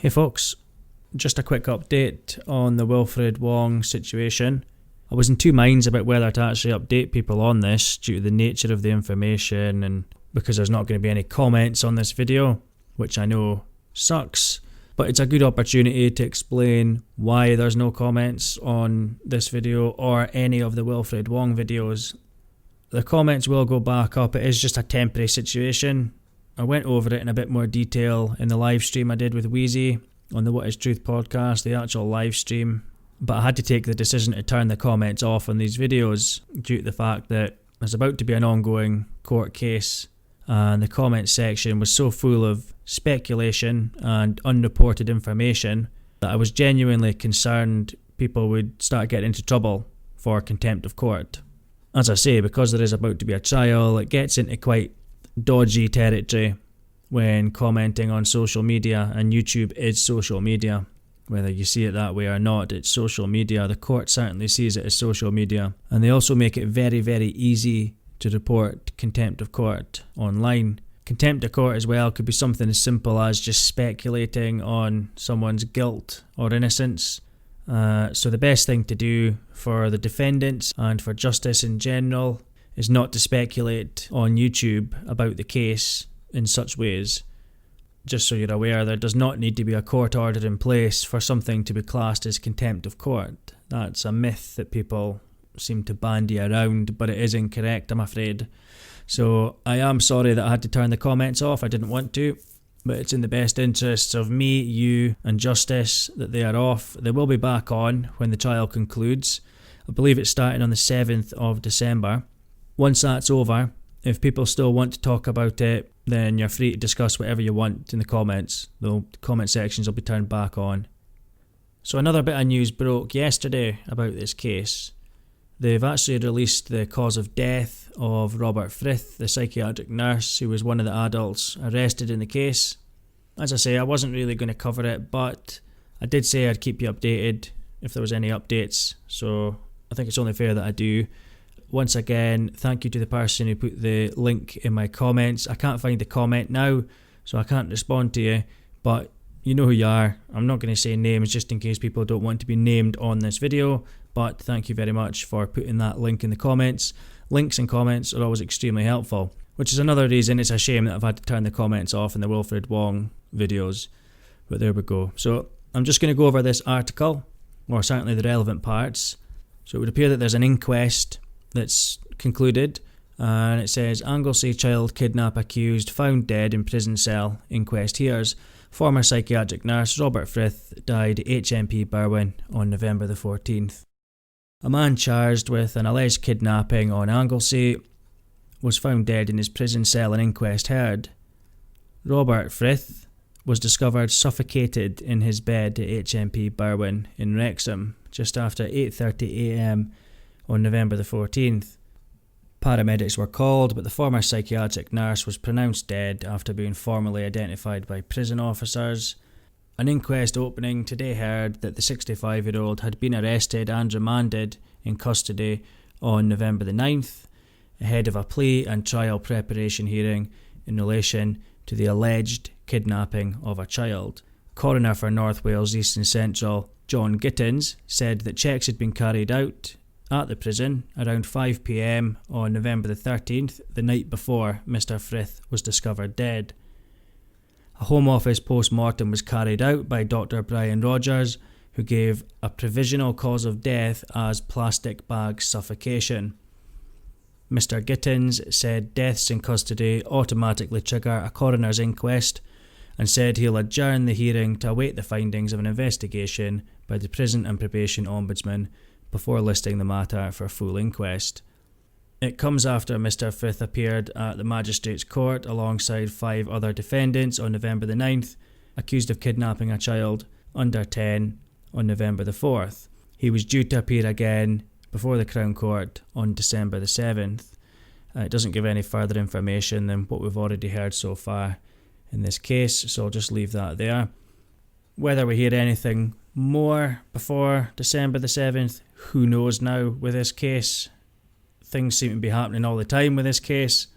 Hey folks, just a quick update on the Wilfred Wong situation. I was in two minds about whether to actually update people on this due to the nature of the information and because there's not going to be any comments on this video, which I know sucks, but it's a good opportunity to explain why there's no comments on this video or any of the Wilfred Wong videos. The comments will go back up. It is just a temporary situation. I went over it in a bit more detail in the live stream I did with Wheezy on the What Is Truth podcast, the actual live stream. But I had to take the decision to turn the comments off on these videos due to the fact that there's about to be an ongoing court case and the comment section was so full of speculation and unreported information that I was genuinely concerned people would start getting into trouble for contempt of court. As I say, because there is about to be a trial, it gets into quite dodgy territory when commenting on social media, and YouTube is social media. Whether you see it that way or not, it's social media. The court certainly sees it as social media, and they also make it very, very easy to report contempt of court online. Contempt of court as well could be something as simple as just speculating on someone's guilt or innocence. So the best thing to do for the defendants and for justice in general is not to speculate on YouTube about the case in such ways. Just so you're aware, there does not need to be a court order in place for something to be classed as contempt of court. That's a myth that people seem to bandy around, but it is incorrect, I'm afraid. So I am sorry that I had to turn the comments off. I didn't want to, but it's in the best interests of me, you and justice that they are off. They will be back on when the trial concludes. I believe it's starting on the 7th of December. Once that's over, if people still want to talk about it, then you're free to discuss whatever you want in the comments. The comment sections will be turned back on. So another bit of news broke yesterday about this case. They've actually released the cause of death of Robert Frith, the psychiatric nurse who was one of the adults arrested in the case. As I say, I wasn't really going to cover it, but I did say I'd keep you updated if there was any updates, so I think it's only fair that I do. Once again, thank you to the person who put the link in my comments. I can't find the comment now, so I can't respond to you, but you know who you are. I'm not going to say names just in case people don't want to be named on this video, but thank you very much for putting that link in the comments. Links and comments are always extremely helpful, which is another reason it's a shame that I've had to turn the comments off in the Wilfred Wong videos. But there we go. So I'm just going to go over this article, or certainly the relevant parts. So it would appear that there's an inquest that's concluded, and it says Anglesey child kidnap accused found dead in prison cell. Inquest hears. Former psychiatric nurse Robert Frith died at HMP Berwyn on November the 14th. A man charged with an alleged kidnapping on Anglesey was found dead in his prison cell. An inquest heard. Robert Frith was discovered suffocated in his bed at HMP Berwyn in Wrexham just after 8:30 a.m. on November the 14th. Paramedics were called, but the former psychiatric nurse was pronounced dead after being formally identified by prison officers. An inquest opening today heard that the 65-year-old had been arrested and remanded in custody on November the 9th, ahead of a plea and trial preparation hearing in relation to the alleged kidnapping of a child. Coroner for North Wales East and Central, John Gittins, said that checks had been carried out at the prison around 5 p.m. on November the 13th, the night before Mr. Frith was discovered dead. A Home Office post-mortem was carried out by Dr. Brian Rogers, who gave a provisional cause of death as plastic bag suffocation. Mr. Gittins said deaths in custody automatically trigger a coroner's inquest and said he'll adjourn the hearing to await the findings of an investigation by the Prison and Probation Ombudsman before listing the matter for a full inquest. It comes after Mr. Frith appeared at the Magistrates' Court alongside 5 other defendants on November the 9th, accused of kidnapping a child under 10 on November the 4th. He was due to appear again before the Crown Court on December the 7th. It doesn't give any further information than what we've already heard so far in this case, so I'll just leave that there. Whether we hear anything more before December the 7th, who knows now with this case. Things seem to be happening all the time with this case.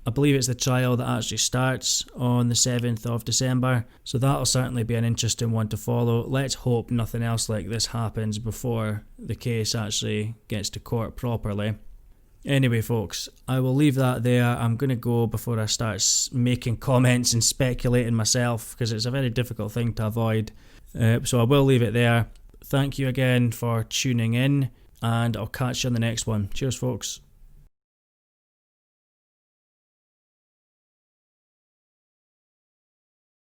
I believe it's the trial that actually starts on the 7th of December, so that'll certainly be an interesting one to follow. Let's hope nothing else like this happens before the case actually gets to court properly. Anyway folks, I will leave that there. I'm going to go before I start making comments and speculating myself, because it's a very difficult thing to avoid. So I will leave it there. Thank you again for tuning in, and I'll catch you on the next one. Cheers folks.